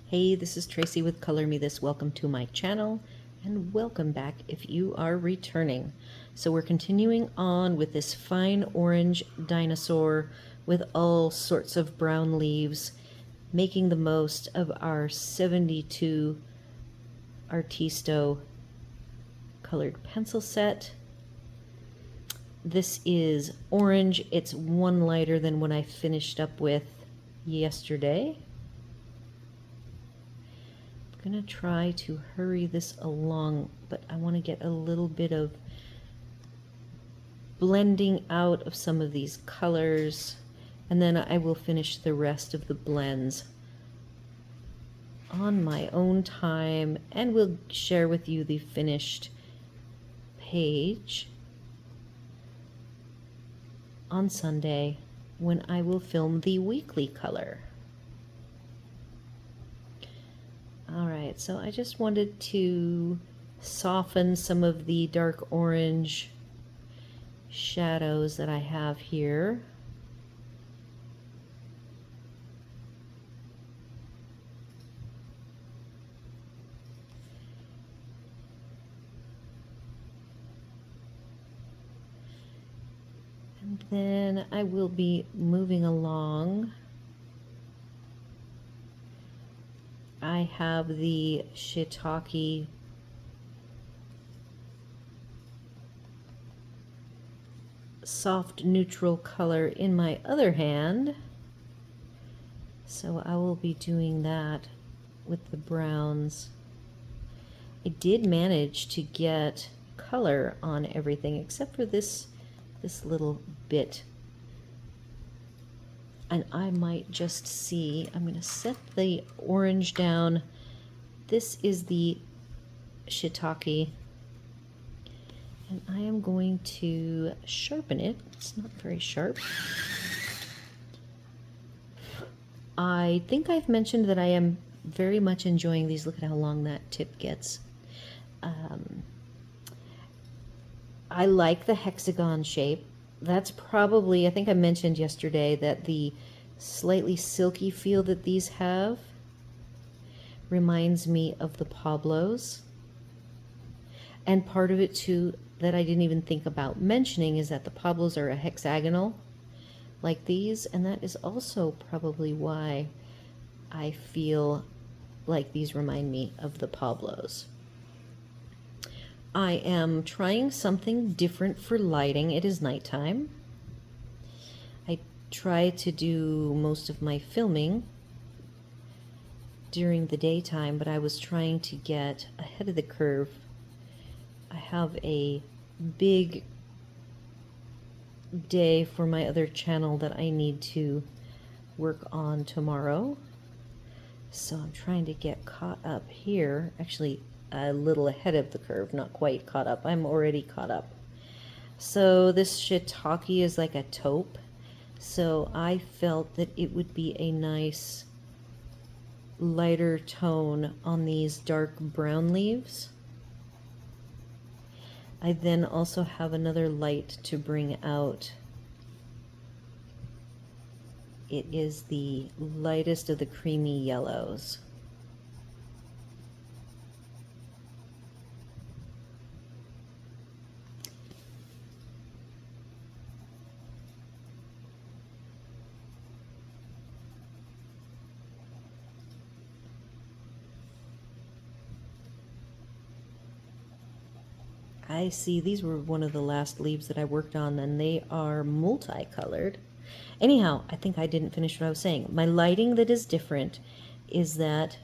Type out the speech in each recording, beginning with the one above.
Hey, this is Tracy with Color Me This. Welcome to my channel and welcome back if you are returning. So we're continuing on with this fine orange dinosaur with all sorts of brown leaves, making the most of our 72 Artisto colored pencil set. This is orange. It's one lighter than what I finished up with yesterday. I'm going to try to hurry this along, but I want to get a little bit of blending out of some of these colors, and then I will finish the rest of the blends on my own time, and we'll share with you the finished page on Sunday when I will film the weekly color. All right, so I just wanted to soften some of the dark orange shadows that I have here. And then I will be moving along. I have the shiitake soft neutral color in my other hand, so I will be doing that with the browns. I did manage to get color on everything except for this little bit. And I might just see, I'm going to set the orange down. This is the shiitake. And I am going to sharpen it. It's not very sharp. I think I've mentioned that I am very much enjoying these. Look at how long that tip gets. I like the hexagon shape. That's probably, I think I mentioned yesterday that the slightly silky feel that these have reminds me of the Pablos. And part of it too that I didn't even think about mentioning is that the Pablos are a hexagonal like these, and that is also probably why I feel like these remind me of the Pablos. I am trying something different for lighting. It is nighttime. I try to do most of my filming during the daytime, but I was trying to get ahead of the curve. I have a big day for my other channel that I need to work on tomorrow. So I'm trying to get caught up here. Actually, a little ahead of the curve, not quite caught up. I'm already caught up. So this shiitake is like a taupe. So I felt that it would be a nice lighter tone on these dark brown leaves. I then also have another light to bring out. It is the lightest of the creamy yellows. I see these were one of the last leaves that I worked on, and they are multicolored. Anyhow, I think I didn't finish what I was saying. My lighting that is different is that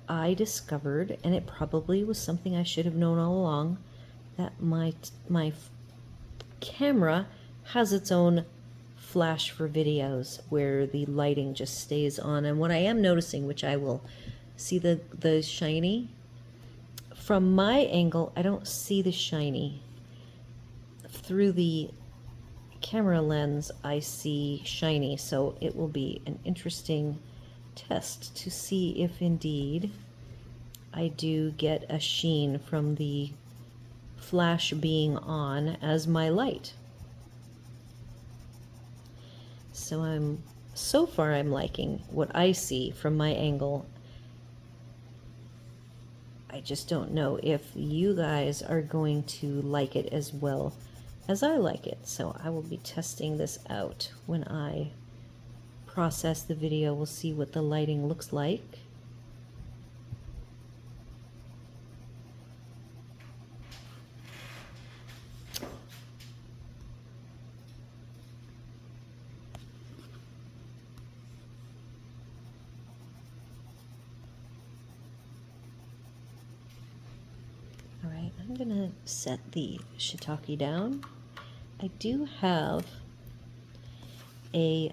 I discovered, and it probably was something I should have known all along, that my camera has its own flash for videos where the lighting just stays on. And what I am noticing, which I will see the shiny, from my angle, I don't see the shiny. Through the camera lens, I see shiny, so it will be an interesting test to see if indeed I do get a sheen from the flash being on as my light. So so far I'm liking what I see from my angle I just don't know if you guys are going to like it as well as I like it. So I will be testing this out when I process the video. We'll see what the lighting looks like. All right, I'm gonna set the shiitake down. I do have a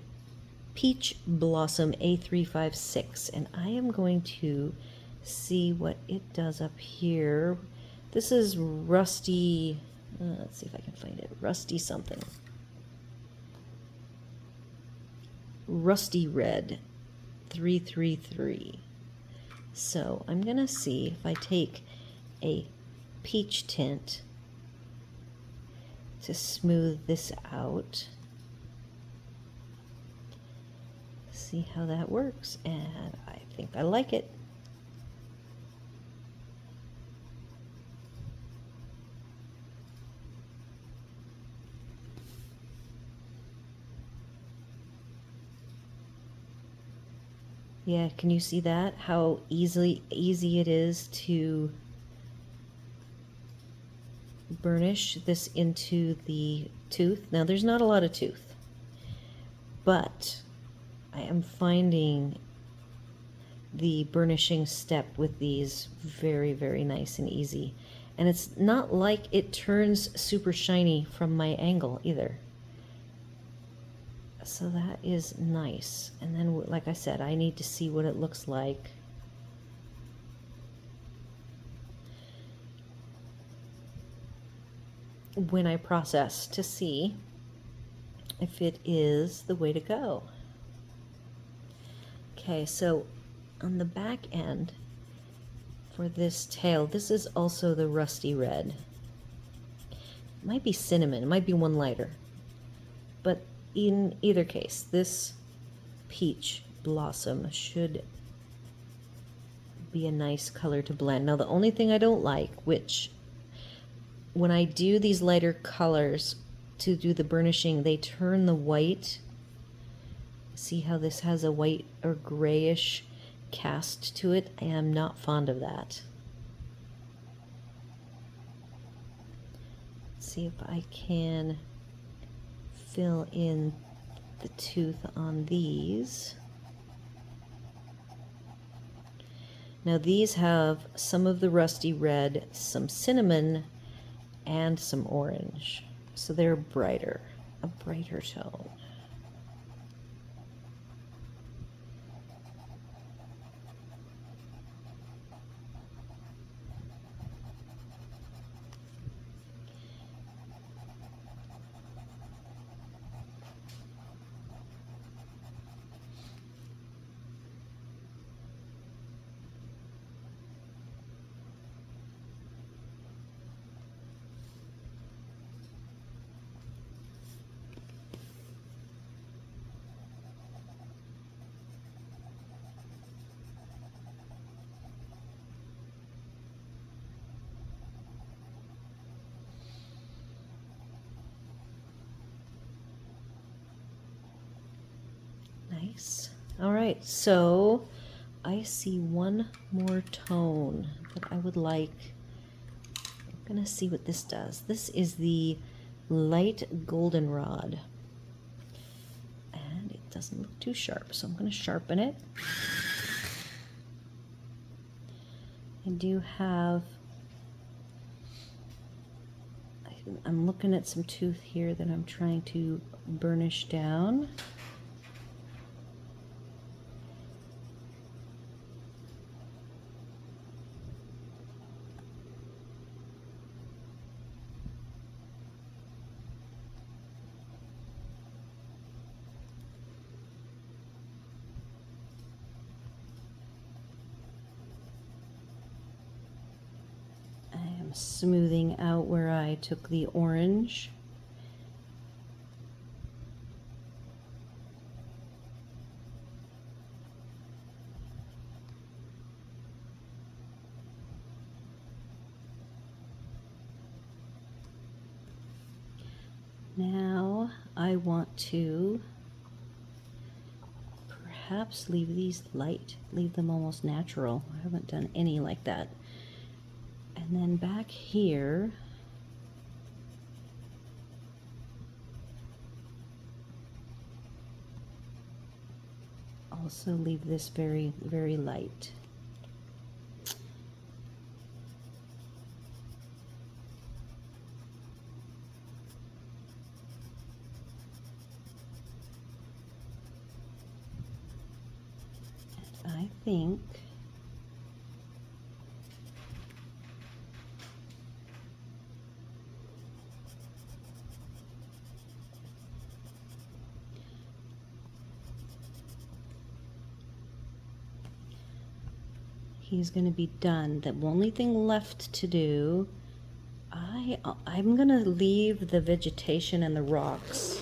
Peach Blossom A356, and I am going to see what it does up here. This is rusty, let's see if I can find it, rusty something. Rusty Red 333. So I'm gonna see if I take a peach tint to smooth this out. See how that works, and I think I like it. Yeah, can you see that? How easy it is to burnish this into the tooth. Now there's not a lot of tooth, but I am finding the burnishing step with these very, very nice and easy. And it's not like it turns super shiny from my angle either. So that is nice. And then, like I said, I need to see what it looks like. When I process, to see if it is the way to go. Okay, so on the back end for this tail, this is also the rusty red. It might be cinnamon, it might be one lighter. But in either case, this peach blossom should be a nice color to blend. Now the only thing I don't like, which when I do these lighter colors to do the burnishing, they turn the white. See how this has a white or grayish cast to it? I am not fond of that. Let's see if I can fill in the tooth on these. Now these have some of the rusty red, some cinnamon, and some orange. So they're brighter, a brighter tone. Nice. All right, so I see one more tone that I would like. I'm gonna see what this does. This is the light goldenrod, and it doesn't look too sharp, so I'm gonna sharpen it. I do have, I'm looking at some tooth here that I'm trying to burnish down. Smoothing out where I took the orange. Now I want to perhaps leave these light, leave them almost natural. I haven't done any like that. And then back here, also leave this very, very light. And I think he's going to be done. The only thing left to do, I'm going to leave the vegetation and the rocks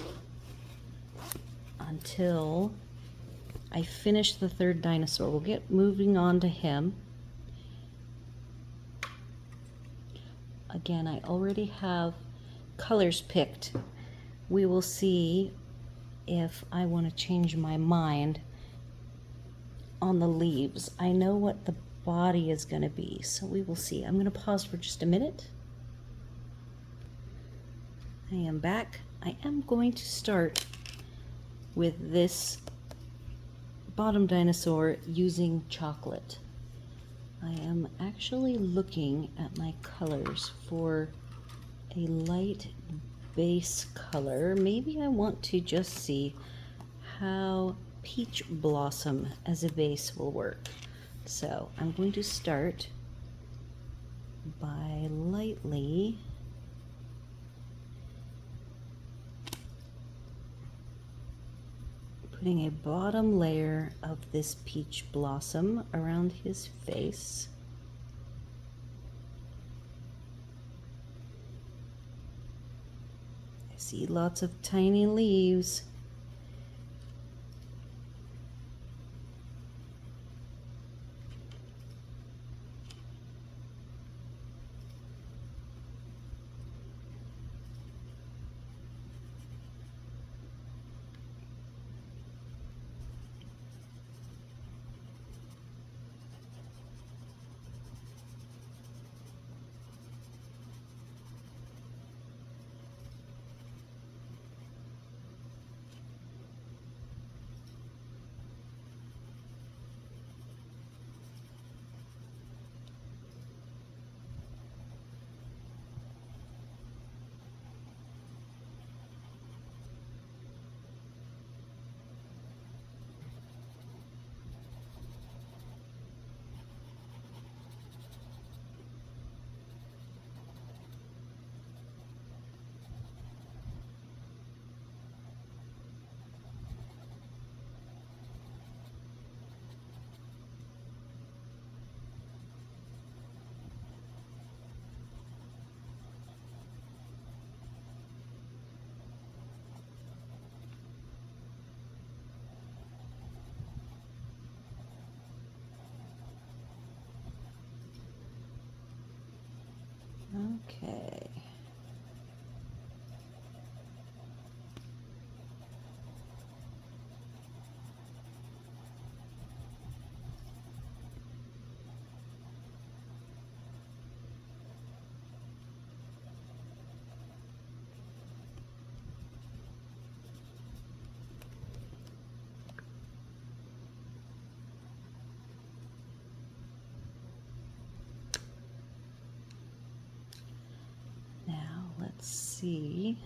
until I finish the third dinosaur. We'll get moving on to him. Again, I already have colors picked. We will see if I want to change my mind on the leaves. I know what the body is going to be, so we will see. I'm going to pause for just a minute. I am back. I am going to start with this bottom dinosaur using chocolate. I am actually looking at my colors for a light base color. Maybe I want to just see how peach blossom as a base will work. So I'm going to start by lightly putting a bottom layer of this peach blossom around his face. I see lots of tiny leaves. Okay. Let's see.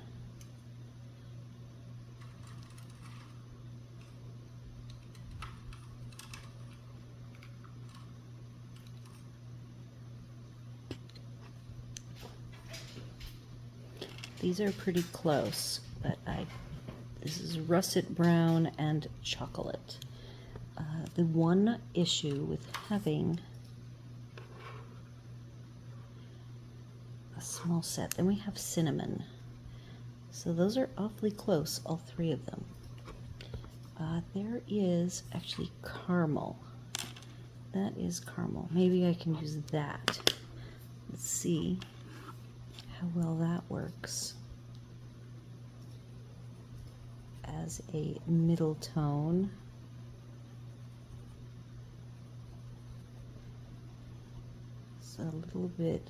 These are pretty close, but this is russet brown and chocolate. The one issue with having a small set, then we have cinnamon. So those are awfully close, all three of them. There is actually caramel. That is caramel. Maybe I can use that. Let's see how well that works. as a middle tone. It's a little bit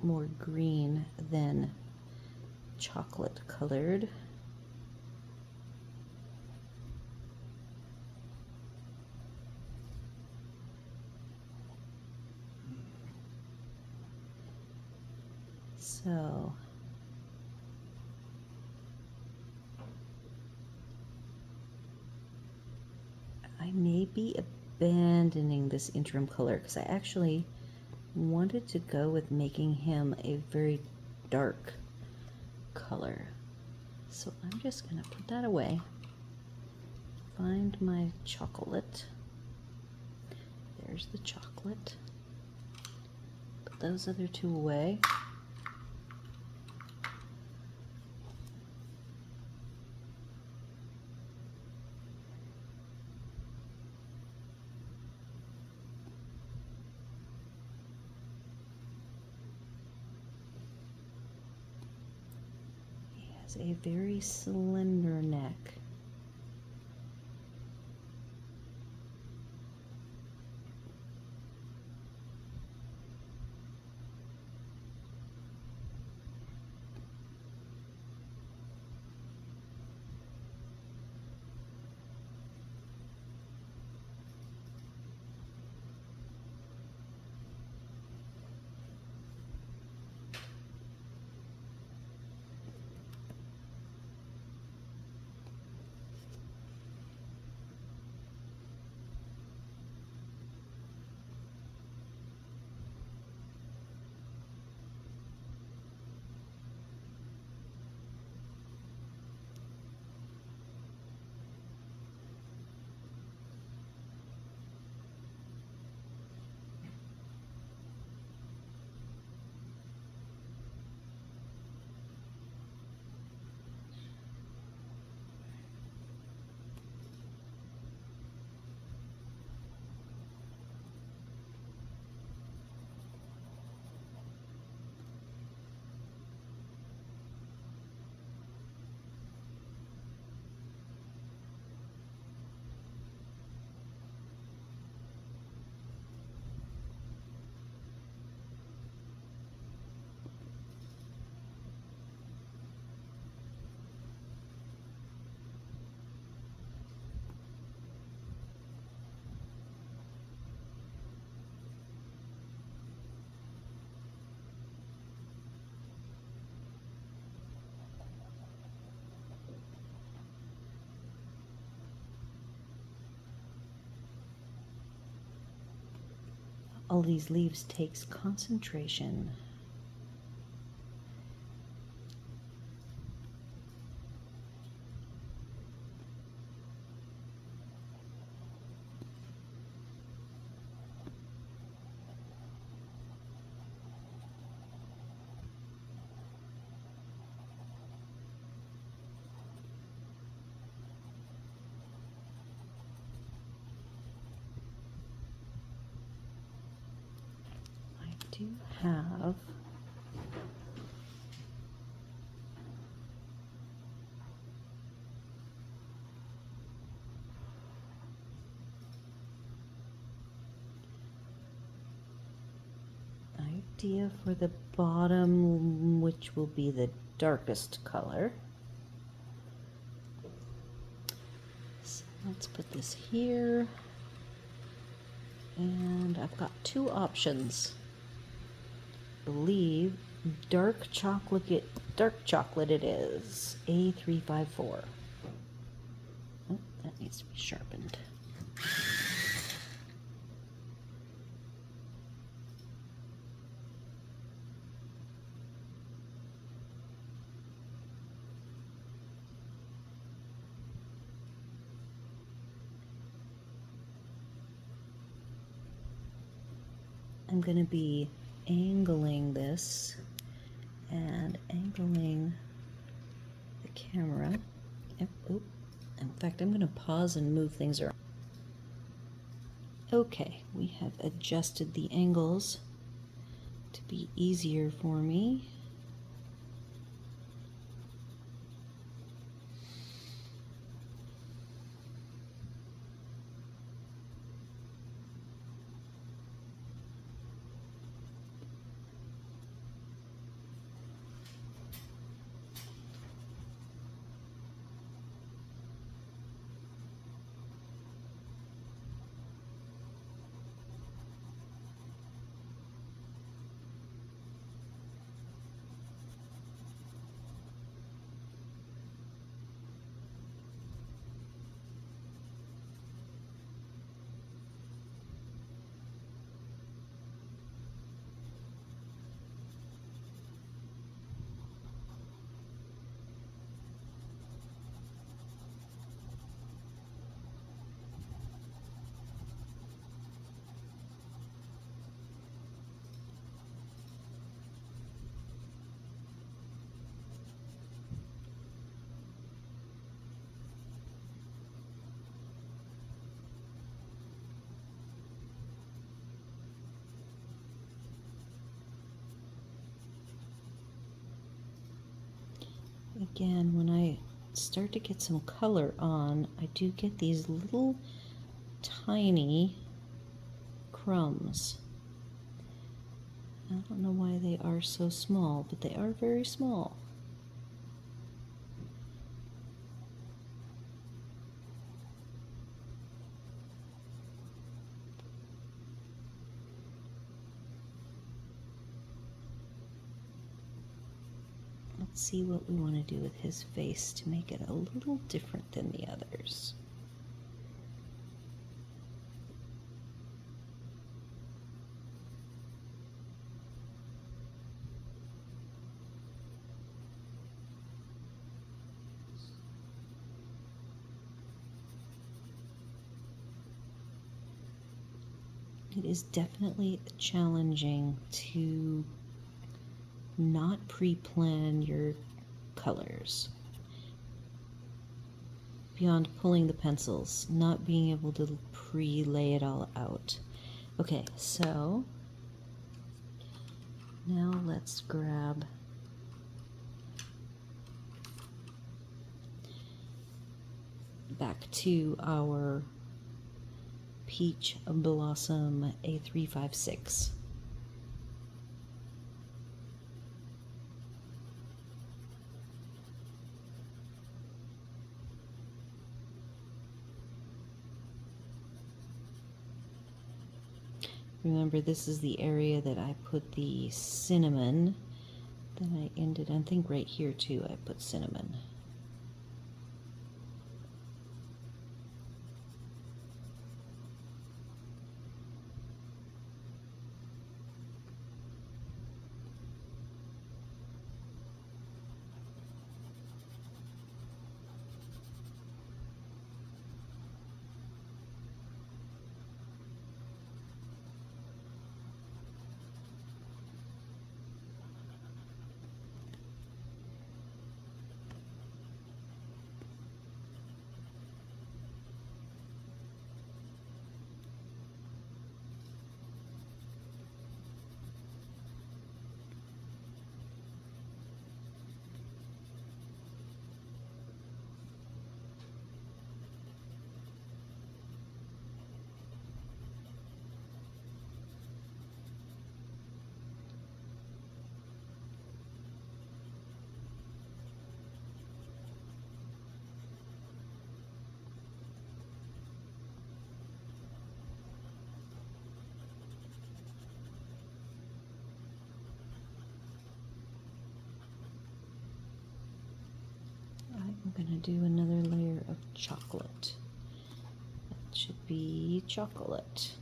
more green than chocolate colored. So I may be abandoning this interim color because I actually wanted to go with making him a very dark color. So I'm just gonna put that away. Find my chocolate. There's the chocolate. Put those other two away. A very slender neck. All these leaves takes concentration. Do have idea for the bottom, which will be the darkest color. So let's put this here, and I've got two options. Believe dark chocolate it is. A354. Oh, that needs to be sharpened. I'm going to be angling this and angling the camera. Oop. In fact, I'm going to pause and move things around. Okay, we have adjusted the angles to be easier for me. again, when I start to get some color on, I do get these little tiny crumbs. I don't know why they are so small, but they are very small. Let's see what we want to do with his face to make it a little different than the others. It is definitely challenging to not pre-plan your colors. Beyond pulling the pencils, not being able to pre-lay it all out. Okay, so now let's grab back to our Peach Blossom A356. Remember, this is the area that I put the cinnamon. Then I ended, I think right here too, I put cinnamon. I'm gonna do another layer of chocolate. That should be chocolate.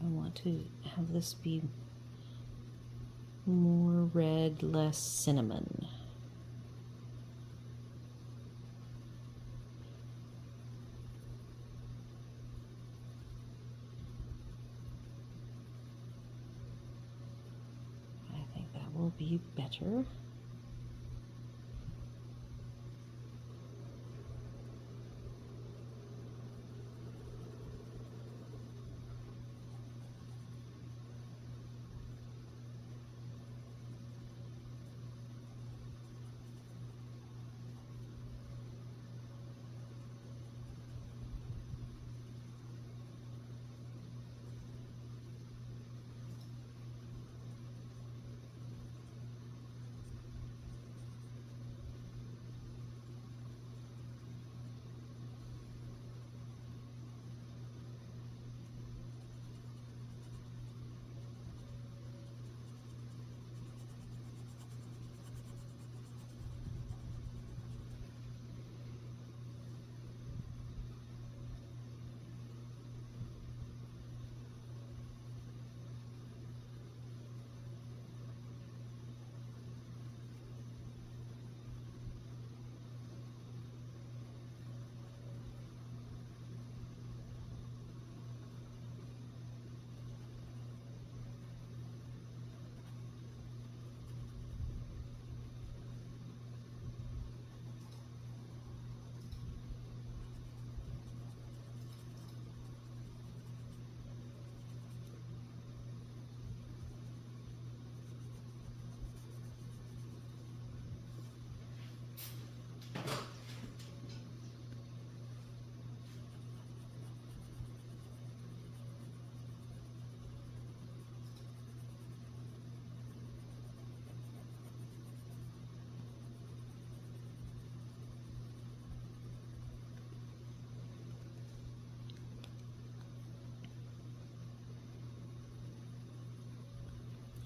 I want to have this be more red, less cinnamon. I think that will be better.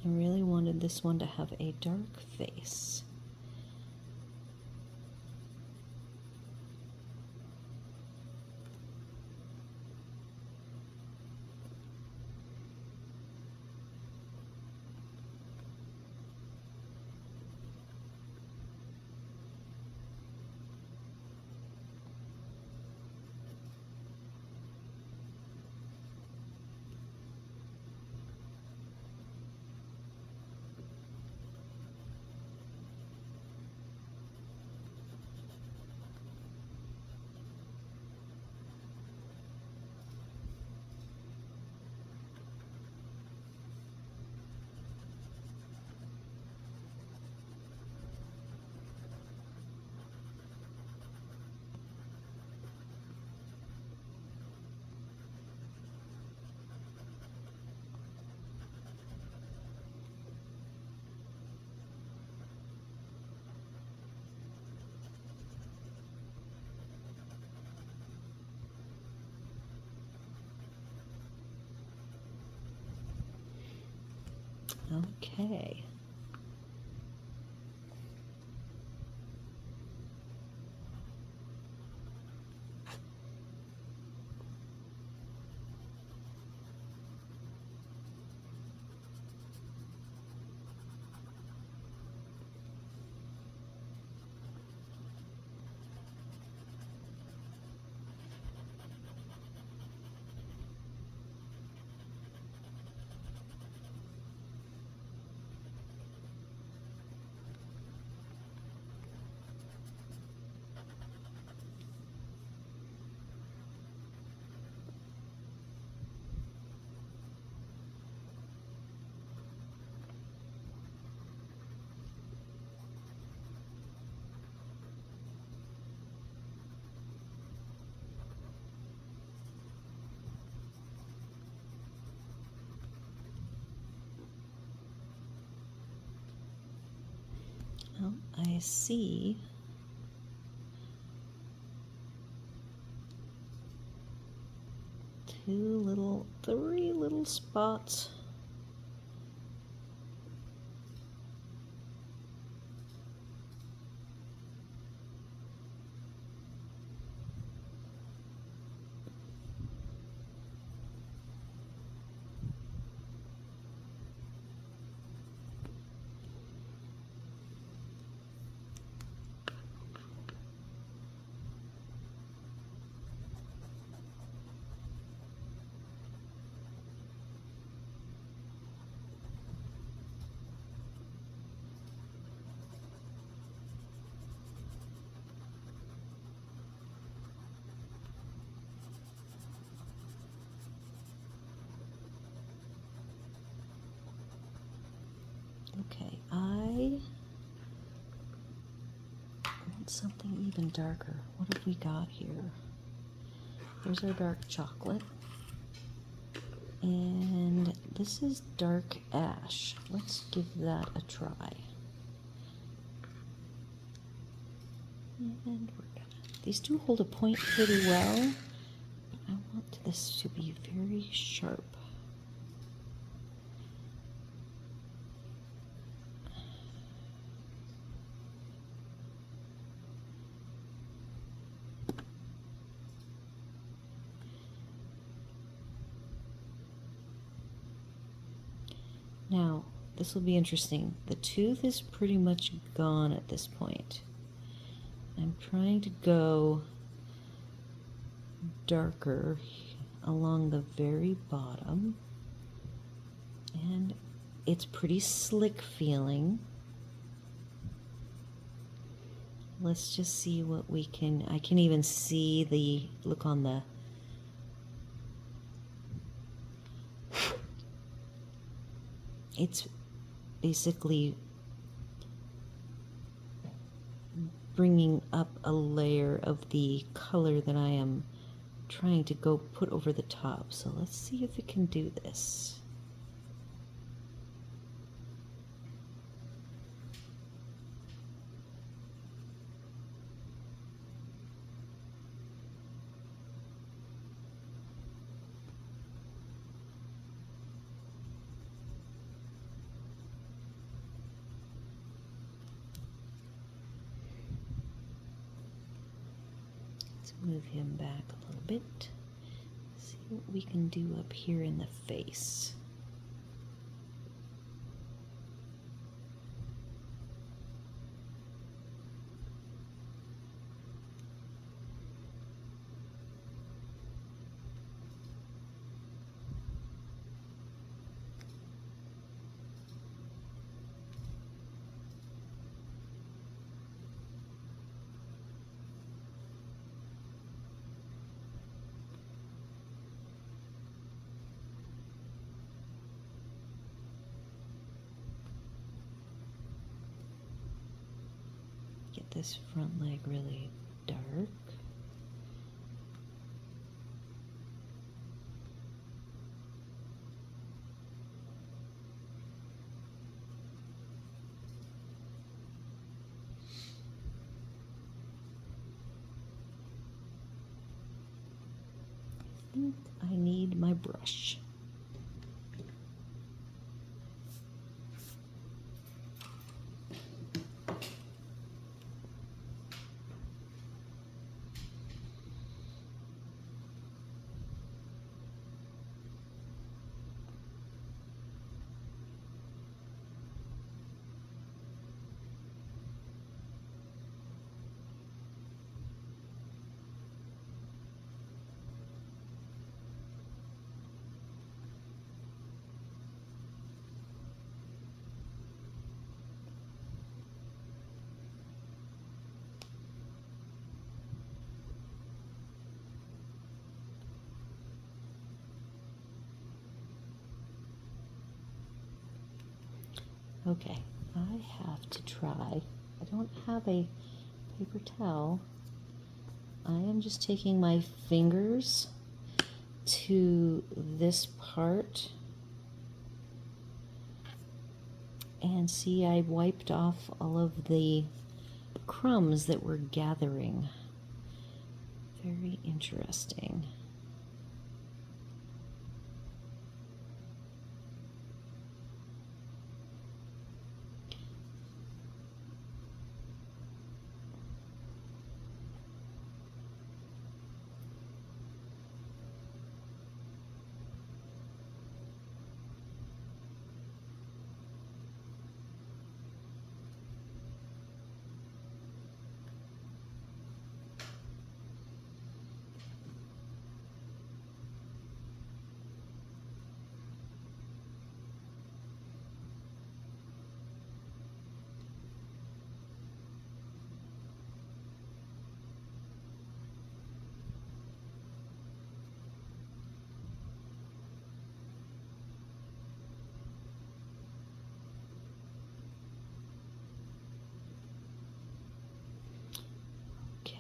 I really wanted this one to have a dark face. Okay. Well, I see three little spots. Okay, I want something even darker. What have we got here? Here's our dark chocolate. And this is dark ash. Let's give that a try. And these two hold a point pretty well. I want this to be very sharp. Now, this will be interesting. The tooth is pretty much gone at this point. I'm trying to go darker along the very bottom, and it's pretty slick feeling. Let's just see what we can, I can even see the look on the it's basically bringing up a layer of the color that I am trying to go put over the top. So let's see if it can do this. Let's move him back a little bit. See what we can do up here in the face. Get this front leg really dark. I think I need my brush. Okay, I have to try. I don't have a paper towel. I am just taking my fingers to this part, and see, I wiped off all of the crumbs that were gathering. Very interesting.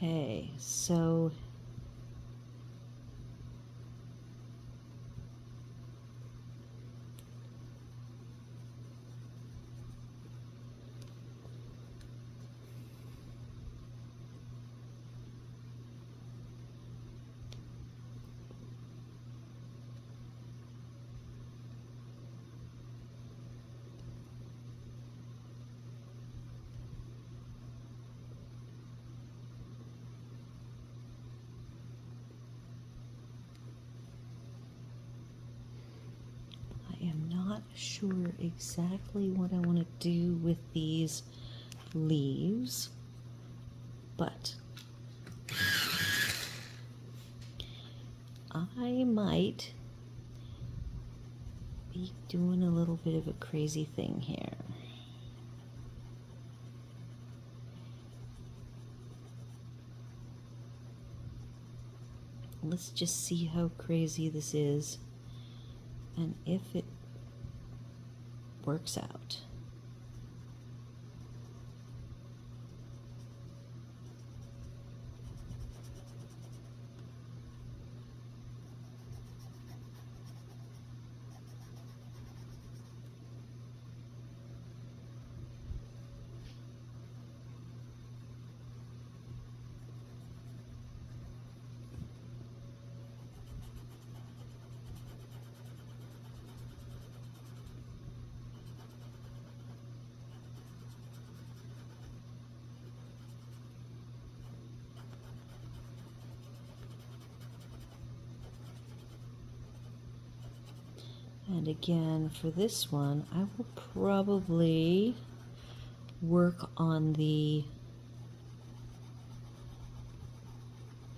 Okay, so I am not sure exactly what I want to do with these leaves, but I might be doing a little bit of a crazy thing here. Let's just see how crazy this is, and if it works out. And again, for this one, I will probably work on the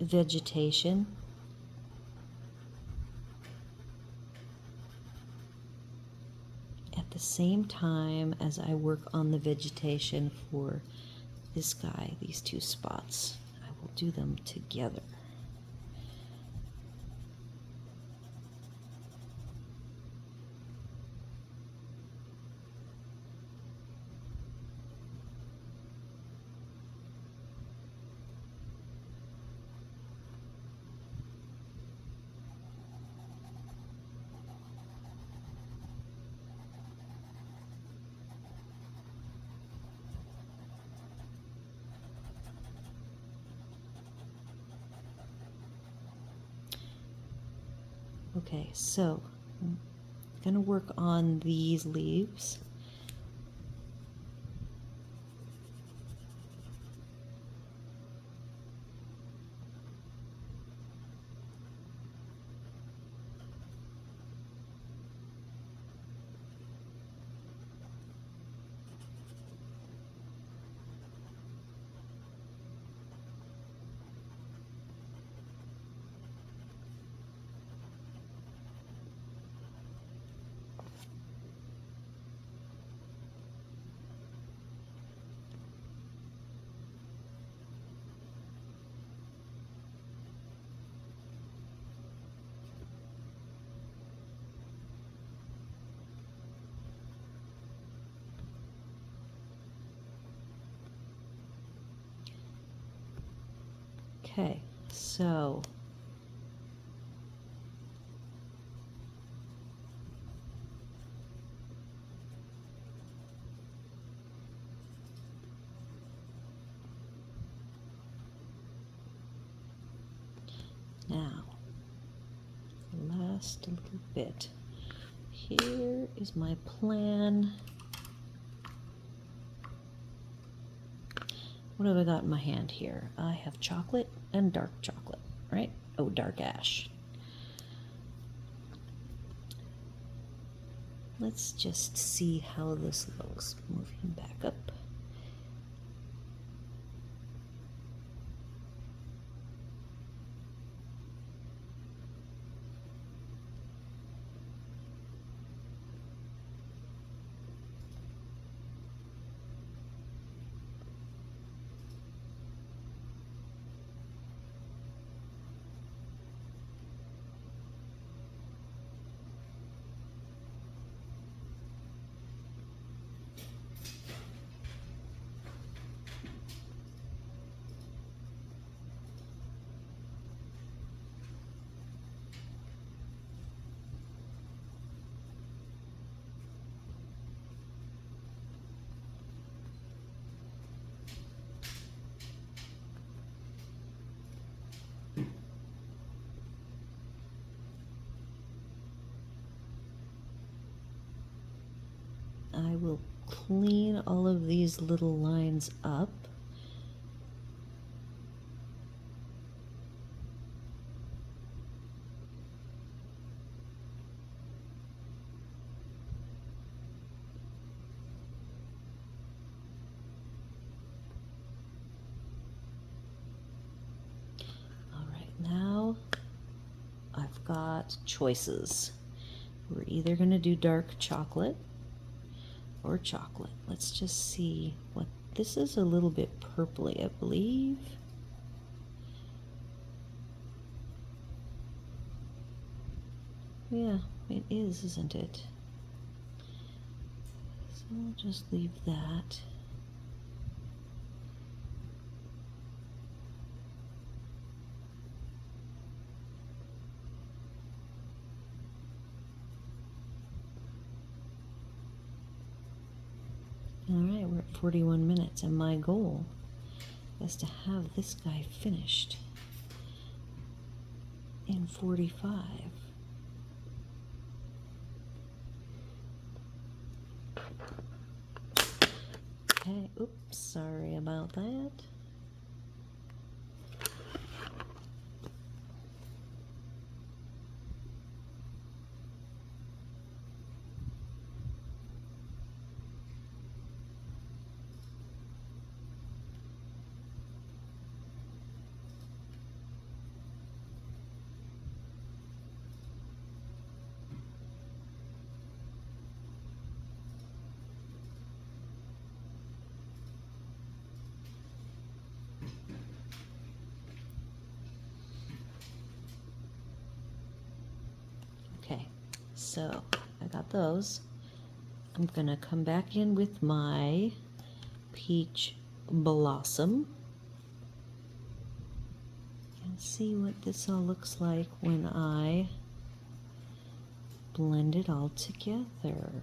vegetation. At the same time as I work on the vegetation for this guy, these two spots. I will do them together. Okay, so I'm going to work on these leaves. Okay, so now, last little bit. Here is my plan. What have I got in my hand here? I have chocolate and dark chocolate, right? Oh, dark ash. Let's just see how this looks. Moving back up. I will clean all of these little lines up. All right, now I've got choices. We're either going to do dark chocolate or chocolate. Let's just see what this is. A little bit purpley, I believe. Yeah, it is, isn't it? So I'll just leave that. All right, we're at 41 minutes, and my goal is to have this guy finished in 45. Okay, oops, sorry about that. So I got those. I'm gonna come back in with my peach blossom and see what this all looks like when I blend it all together.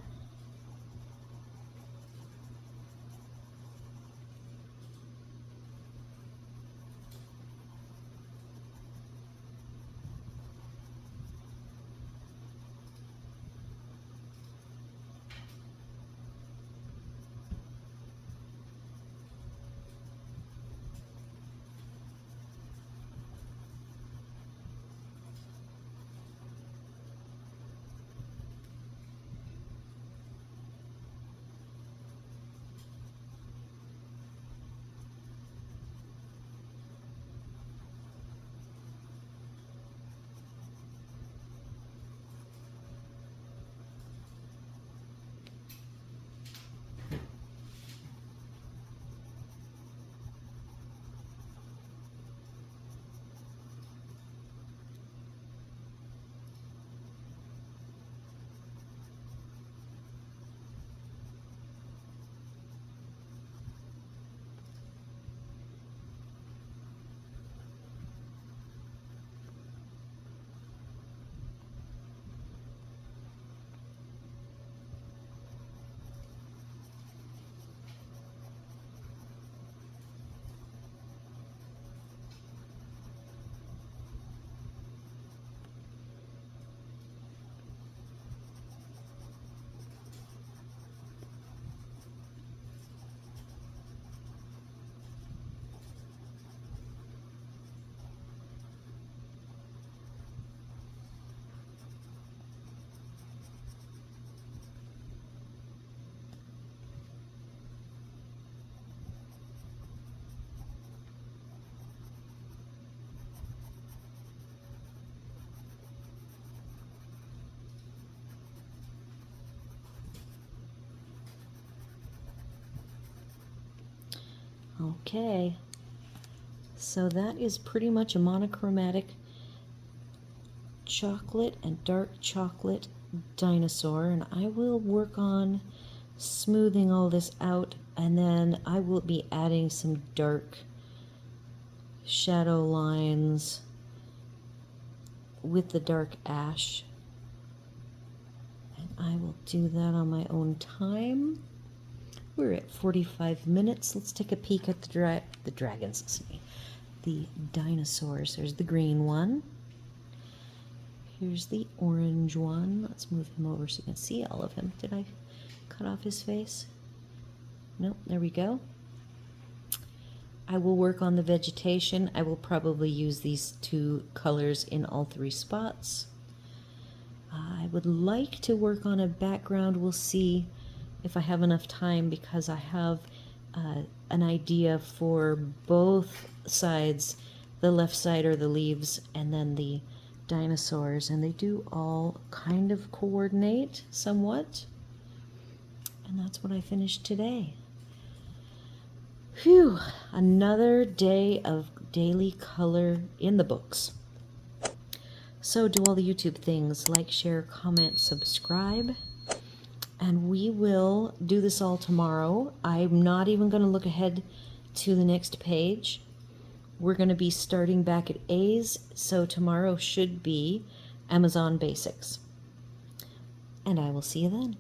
Okay, so that is pretty much a monochromatic chocolate and dark chocolate dinosaur, and I will work on smoothing all this out, and then I will be adding some dark shadow lines with the dark ash, and I will do that on my own time. We're at 45 minutes. Let's take a peek at the dragons, the dinosaurs. There's the green one. Here's the orange one. Let's move him over so you can see all of him. Did I cut off his face? Nope, there we go. I will work on the vegetation. I will probably use these two colors in all three spots. I would like to work on a background. We'll see if I have enough time, because I have an idea for both sides. The left side are the leaves and then the dinosaurs, and they do all kind of coordinate somewhat. And that's what I finished today. Phew, another day of daily color in the books. So do all the YouTube things: like, share, comment, subscribe. And we will do this all tomorrow. I'm not even going to look ahead to the next page. We're going to be starting back at A's, so tomorrow should be Amazon Basics. And I will see you then.